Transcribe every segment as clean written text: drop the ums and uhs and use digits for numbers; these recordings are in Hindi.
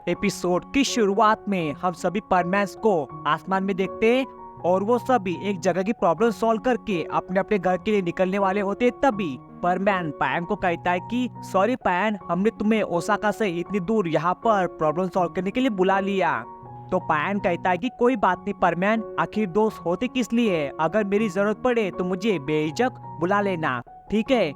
एपिसोड की शुरुआत में हम सभी परमैन्स को आसमान में देखते हैं और वो सभी एक जगह की प्रॉब्लम सॉल्व करके अपने अपने घर के लिए निकलने वाले होते हैं। तभी परमैन पायन को कहता है कि सॉरी पायन, हमने तुम्हें ओसाका से इतनी दूर यहाँ पर प्रॉब्लम सॉल्व करने के लिए बुला लिया। तो पायन कहता है कि कोई बात नहीं परमैन, आखिर दोस्त होते किस लिए, अगर मेरी जरूरत पड़े तो मुझे बेझिझक बुला लेना, ठीक है।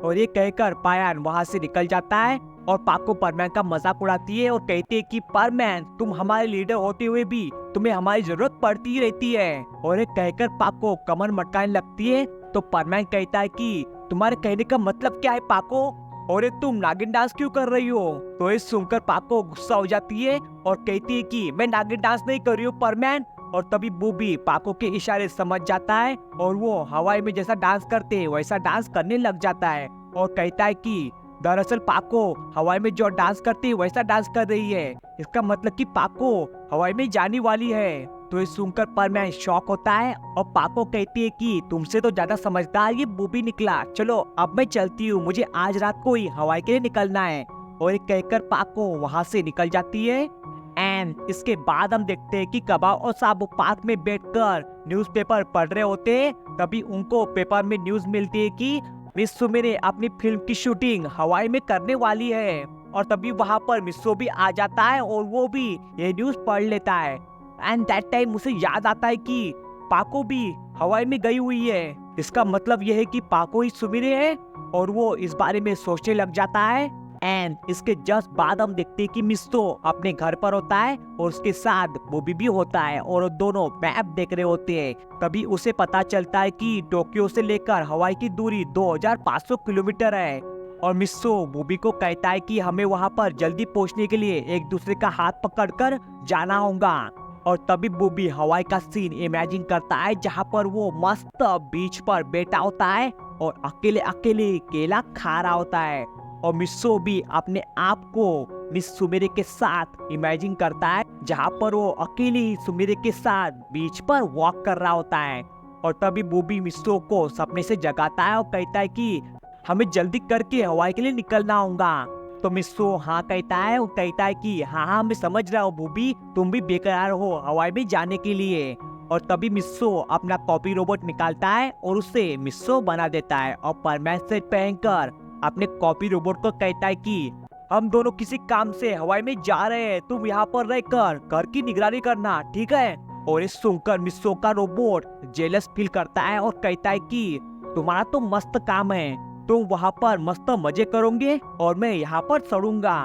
और ये कहकर पायन वहाँ से निकल जाता है और पाको परमैन का मजाक उड़ाती है और कहती है कि परमैन, तुम हमारे लीडर होते हुए भी तुम्हें हमारी जरूरत पड़ती ही रहती है। और ये कहकर पाको कमर मटकाने लगती है। तो परमैन कहता है कि तुम्हारे कहने का मतलब क्या है पाको, और ये तुम नागिन डांस क्यों कर रही हो। तो ये सुनकर पाको गुस्सा हो जाती है और कहती है कि मैं नागिन डांस नहीं कर रही हूँ परमैन। और तभी बूबी पाको के इशारे समझ जाता है और वो हवाई में जैसा डांस करते हैं वैसा डांस करने लग जाता है और कहता है कि दरअसल पाको हवाई में जो डांस करती है वैसा डांस कर रही है, इसका मतलब कि पाको हवाई में जाने वाली है। तो ये सुनकर परमैन शॉक होता है और पाको कहती है कि तुमसे तो ज्यादा समझदार ये बूबी निकला, चलो अब मैं चलती हूँ, मुझे आज रात को ही हवाई के लिए निकलना है। और ये कहकर पाको वहाँ से निकल जाती है। एंड इसके बाद हम देखते हैं कि कबाब और साबू पार्क में बैठकर न्यूज़पेपर पढ़ रहे होते हैं। तभी उनको पेपर में न्यूज मिलती है कि मिस सुमिरे अपनी फिल्म की शूटिंग हवाई में करने वाली है। और तभी वहाँ पर मिस्सो भी आ जाता है और वो भी ये न्यूज पढ़ लेता है। एंड दैट टाइम मुझे याद आता है कि पाको भी हवाई में गई हुई है। इसका मतलब यह है कि पाको ही सुमिरे है और वो इस बारे में सोचने लग जाता है। एंड इसके जस्ट बाद हम देखते हैं कि मिस्सो अपने घर पर होता है और उसके साथ बॉबी भी होता है और दोनों मैप देख रहे होते हैं। तभी उसे पता चलता है कि टोक्यो से लेकर हवाई की दूरी 2500 किलोमीटर है। और मिस्सो बॉबी को कहता है कि हमें वहां पर जल्दी पहुंचने के लिए एक दूसरे का हाथ पकड़कर जाना होगा। और तभी बॉबी हवाई का सीन इमेजिन करता है जहां पर वो मस्त बीच पर बैठा होता है और अकेले अकेले केला खा रहा होता है। और मिस्सो भी अपने आप को मिस सुमिरे के साथ इमेजिन करता है जहां पर वो अकेले ही सुमिरे के साथ बीच पर वॉक कर रहा होता है। और तभी बॉबी मिस्सो को सपने से जगाता है और कहता है कि हमें जल्दी करके हवाई के लिए निकलना होगा। तो मिस्सो हाँ कहता है और कहता है कि हाँ मैं समझ रहा हूँ बॉबी, तुम भी बेकरार हो हवाई में जाने के लिए। और तभी मिस्सो अपना कॉपी रोबोट निकालता है और उसे मिस्सो बना देता है और परमैन सेट पहनकर अपने कॉपी रोबोट को कहता है कि हम दोनों किसी काम से हवाई में जा रहे हैं, तुम यहाँ पर रहकर घर की निगरानी करना, ठीक है। और इस सुनकर मिस्सो का रोबोट जेलस फील करता है और कहता है कि तुम्हारा तो मस्त काम है, तुम वहाँ पर मस्त मजे करोगे और मैं यहाँ पर सड़ूंगा।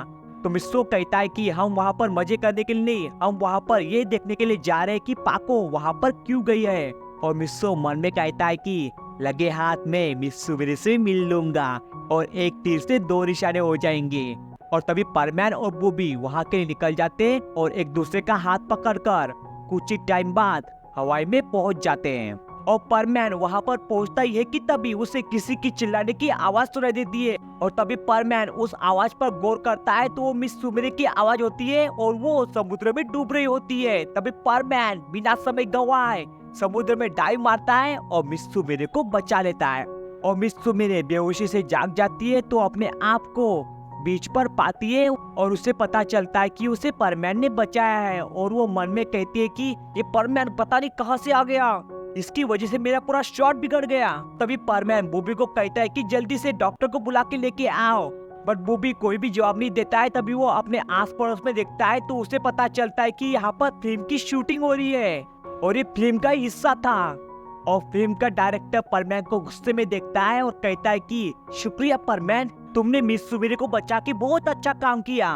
तो मिस्सो कहता है कि हम वहाँ पर मजे करने के लिए नहीं, हम वहाँ पर ये देखने के लिए जा रहे हैं कि पाको वहाँ पर क्यों गई है। और मिस्सो मन में कहता है कि लगे हाथ में मिस सुमिरे से मिल लूंगा और एक तीर से दो निशाने हो जाएंगे। और तभी परमैन और बॉबी वहाँ के लिए निकल जाते हैं और एक दूसरे का हाथ पकड़कर कुछ ही टाइम बाद हवाई में पहुँच जाते हैं। और परमैन वहाँ पर पहुँचता ही है कि तभी उसे किसी की चिल्लाने की आवाज सुनाई देती है। और तभी परमैन उस आवाज पर गौर करता है तो वो मिस सुमिरे की आवाज होती है और वो समुद्र में डूब रही होती है। तभी परमैन बिना समय गंवाए समुद्र में डाइव मारता है और मिस सुमिरे को बचा लेता है। और मिस सुमिरे बेहोशी से जाग जाती है तो अपने आप को बीच पर पाती है और उसे पता चलता है कि उसे परमैन ने बचाया है। और वो मन में कहती है कि ये परमैन पता नहीं कहां से आ गया, इसकी वजह से मेरा पूरा शॉट बिगड़ गया। तभी परमैन बॉबी को कहता है कि जल्दी से डॉक्टर को बुला के लेके आओ, बट बॉबी कोई भी जवाब नहीं देता है। तभी वो अपने आस पड़ोस में देखता है तो उसे पता चलता है कि यहाँ पर फिल्म की शूटिंग हो रही है और ये फिल्म का हिस्सा था। और फिल्म का डायरेक्टर परमैन को गुस्से में देखता है और कहता है कि शुक्रिया परमैन, तुमने मिस सुमिरे को बचा के बहुत अच्छा काम किया,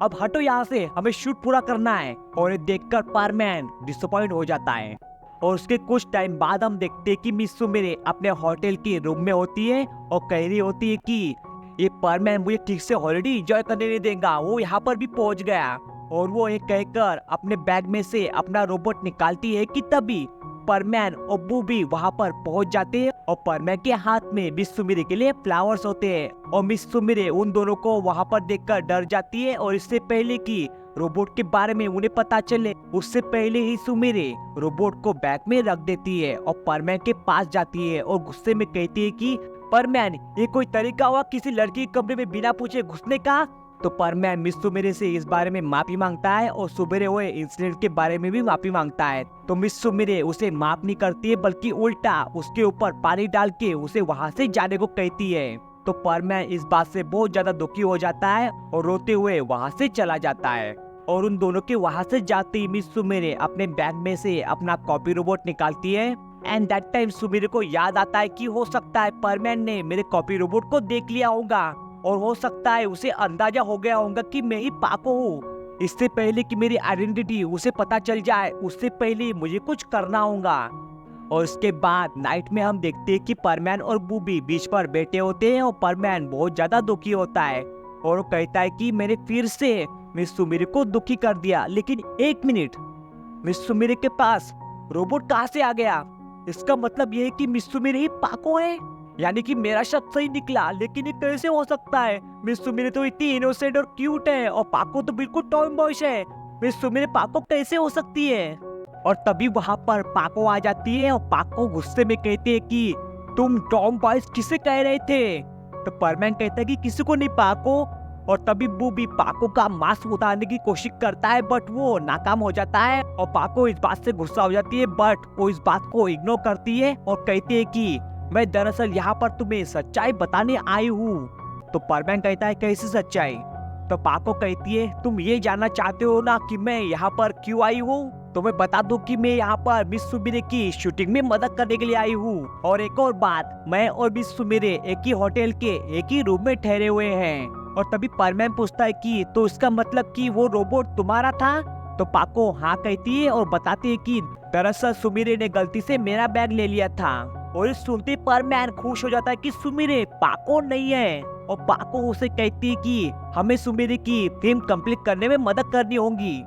अब हटो यहाँ से, हमें शूट पूरा करना है। और ये देखकर परमैन डिसअपॉइंट हो जाता है। और उसके कुछ टाइम बाद हम देखते हैं कि मिस सुमिरे अपने होटल के रूम में होती है और कह रही होती है कि ये परमैन मुझे ठीक से हॉलिडे एंजॉय करने नहीं देगा, वो यहाँ पर भी पहुंच गया। और वो ये कहकर अपने बैग में से अपना रोबोट निकालती है कि तभी परमैन और बॉबी वहाँ पर पहुँच जाते हैं और परमैन के हाथ में मिस सुमिरे के लिए फ्लावर्स होते हैं। और मिस सुमिरे उन दोनों को वहाँ पर देखकर डर जाती है और इससे पहले कि रोबोट के बारे में उन्हें पता चले उससे पहले ही सुमिरे रोबोट को बैग में रख देती है और परमैन के पास जाती है और गुस्से में कहती है कि परमैन, ये कोई तरीका हुआ किसी लड़की के कमरे में बिना पूछे घुसने का, तो परमैन मिस्सू मेरे से इस बारे में माफी मांगता है और सुबेरे हुए इंसिडेंट के बारे में भी माफी मांगता है। तो मिस्सू मेरे उसे माफ नहीं करती है बल्कि उल्टा उसके ऊपर पानी डाल के उसे वहाँ से जाने को कहती है। तो परमैन इस बात से बहुत ज्यादा दुखी हो जाता है और रोते हुए वहाँ से चला जाता है। और उन दोनों के वहाँ से जाते ही मिस्सू मेरे अपने बैग में से अपना कॉपी रोबोट निकालती है। एंड दैट टाइम सुमिरे को याद आता है कि हो सकता है परमैन ने मेरे कॉपी रोबोट को देख लिया होगा और हो सकता है उसे अंदाजा हो गया होगा कि मैं ही पाको हूँ। इससे पहले कि मेरी आइडेंटिटी उसे पता चल जाए उससे पहले मुझे कुछ करना होगा। और उसके बाद नाइट में हम देखते हैं कि परमैन और बूबी बीच पर बैठे होते हैं और परमैन बहुत ज्यादा दुखी होता है और वो कहता है कि मैंने फिर से मिस सुमिरे को दुखी कर दिया। लेकिन एक मिनट, मिस सुमिरे के पास रोबोट कहाँ से आ गया? इसका मतलब ये है कि मिस सुमिरे ही पाको है, यानी कि मेरा शक सही निकला। लेकिन ये कैसे हो सकता है? मिस सुमिरे तो इतनी इनोसेंट और क्यूट है और पाको तो बिल्कुल टॉम बॉयज है। मिस सुमिरे पाको कैसे हो सकती है? और तभी वहाँ पर पाको आ जाती है और पाको गुस्से में कहती है कि तुम टॉम बॉयज किसे कह रहे थे? तो परमैन कहता है कि किसी को नहीं पाको। और तभी बूबी पाको का मास्क उतारने की कोशिश करता है बट वो नाकाम हो जाता है और पाको इस बात से गुस्सा हो जाती है बट वो इस बात को इग्नोर करती है और कहती है कि मैं दरअसल यहाँ पर तुम्हें सच्चाई बताने आई हूँ। तो परमैन कहता है कैसी सच्चाई? तो पाको कहती है तुम ये जानना चाहते हो ना कि मैं यहाँ पर क्यों आई हूँ? तो मैं बता दूं कि मैं यहाँ पर मिस सुमिरे की शूटिंग में मदद करने के लिए आई हूँ। और एक और बात, मैं और मिस सुमिरे एक ही होटल के एक ही रूम में ठहरे हुए हैं। और तभी परमैन पूछता है कि तो इसका मतलब कि वो रोबोट तुम्हारा था? तो पाको हाँ कहती है और बताती है कि दरअसल सुमिरे ने गलती से मेरा बैग ले लिया था। और इस सुनते परमैन खुश हो जाता है कि सुमिरे पाको नहीं है और पाको उसे कहती है कि हमें सुमिरे की फिल्म कंप्लीट करने में मदद करनी होगी।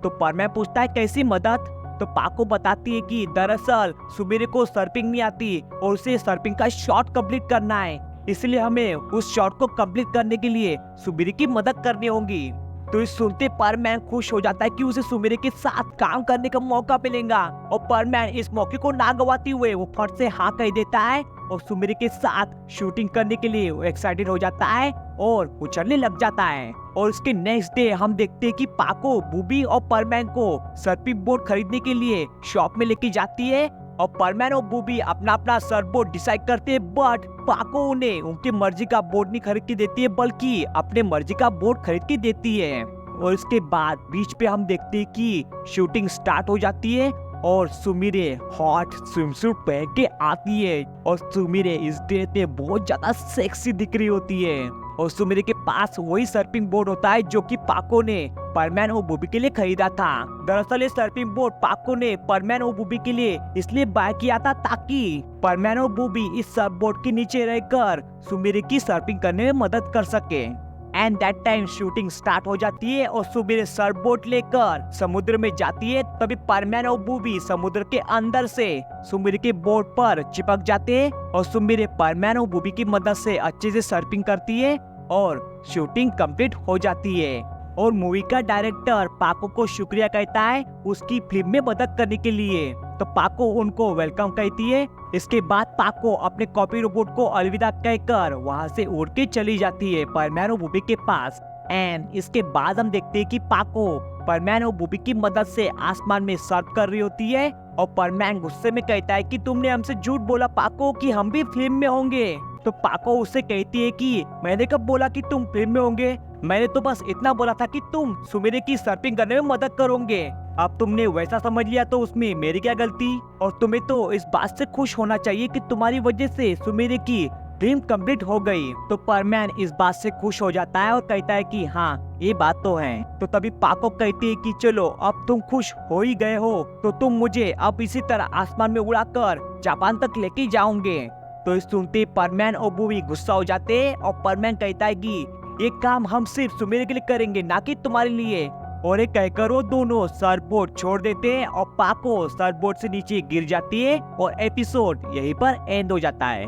तो परमैन पूछता है कैसी मदद? तो पाको बताती है कि दरअसल सुमिरे को सर्फिंग नहीं आती और उसे सर्फिंग का शॉट कंप्लीट करना है, इसलिए हमें उस शॉट को कंप्लीट करने के लिए सुमिरे की मदद करनी होगी। तो इस सुनते परमैन खुश हो जाता है कि उसे सुमिरे के साथ काम करने का मौका मिलेगा और परमैन इस मौके को ना गवाते हुए वो फट से हाँ कह देता है और सुमिरे के साथ शूटिंग करने के लिए वो एक्साइटेड हो जाता है और उछलने लग जाता है। और उसके नेक्स्ट डे हम देखते हैं कि पाको बूबी और परमैन को सर्फिंग बोर्ड खरीदने के लिए शॉप में लेके जाती है और परमैन और बूबी अपना अपना सर्फ बोर्ड डिसाइड करते हैं बट पाको उन्हें उनकी मर्जी का बोर्ड नहीं खरीद के देती है बल्कि अपने मर्जी का बोर्ड खरीद के देती है। और इसके बाद बीच पे हम देखते हैं कि शूटिंग स्टार्ट हो जाती है और सुमिरे हॉट स्विमसूट पहन के आती है और सुमिरे इस डेट में बहुत ज्यादा सेक्सी दिख रही होती है। और सुमिरे के पास वही सर्फिंग बोर्ड होता है जो कि पाको ने परमैन और बूबी के लिए खरीदा था। दरअसल ये सर्फिंग बोर्ड पाको ने परमैन और बूबी के लिए इसलिए बाय किया था ताकि परमैन और बूबी इस सर्फ बोर्ड के नीचे रहकर सुमिरे की सर्फिंग करने में मदद कर सके। And that time shooting start हो जाती है और सुमिरे सर्फ बोट लेकर समुद्र में जाती है। तभी परमैन और बूबी समुद्र के अंदर से सुमिरे के बोट पर चिपक जाते हैं और सुमिरे परमैन और बूबी की मदद से अच्छे से सर्फिंग करती है और शूटिंग कंप्लीट हो जाती है। और मूवी का डायरेक्टर पाको को शुक्रिया कहता है उसकी फिल्म में मदद करने के लिए। तो पाको उनको वेलकम कहती है। इसके बाद पाको अपने कॉपी रोबोट को अलविदा कहकर वहाँ से उड़ के चली जाती है परमैन और बूबी के पास। एंड इसके बाद हम देखते हैं कि पाको परमैन और बूबी की मदद से आसमान में सर्फ कर रही होती है और परमैन गुस्से में कहता है कि तुमने हमसे झूठ बोला पाको कि हम भी फिल्म में होंगे। तो पाको उससे कहती है कि मैंने कब बोला कि तुम फिल्म में होंगे? मैंने तो बस इतना बोला था कि तुम सुमिरे की सर्फिंग करने में मदद करोगे। अब तुमने वैसा समझ लिया तो उसमें मेरी क्या गलती? और तुम्हें तो इस बात से खुश होना चाहिए कि तुम्हारी वजह से सुमिरे की ड्रीम कंप्लीट हो गई। तो परमैन इस बात से खुश हो जाता है और कहता है कि हाँ ये बात तो है। तो तभी पाको कहती है कि चलो अब तुम खुश हो ही गए हो तो तुम मुझे अब इसी तरह आसमान में उड़ाकर जापान तक लेके जाओगे। तो इस सुनते परमैन और बूबी गुस्सा हो जाते हैं और परमैन कहता है कि ये काम हम सिर्फ सुमिरे के लिए करेंगे ना कि तुम्हारे लिए। और एक कहकर वो दोनों सर्फबोर्ड छोड़ देते हैं और पाको सर्फबोर्ड से नीचे गिर जाती है और एपिसोड यहीं पर एंड हो जाता है।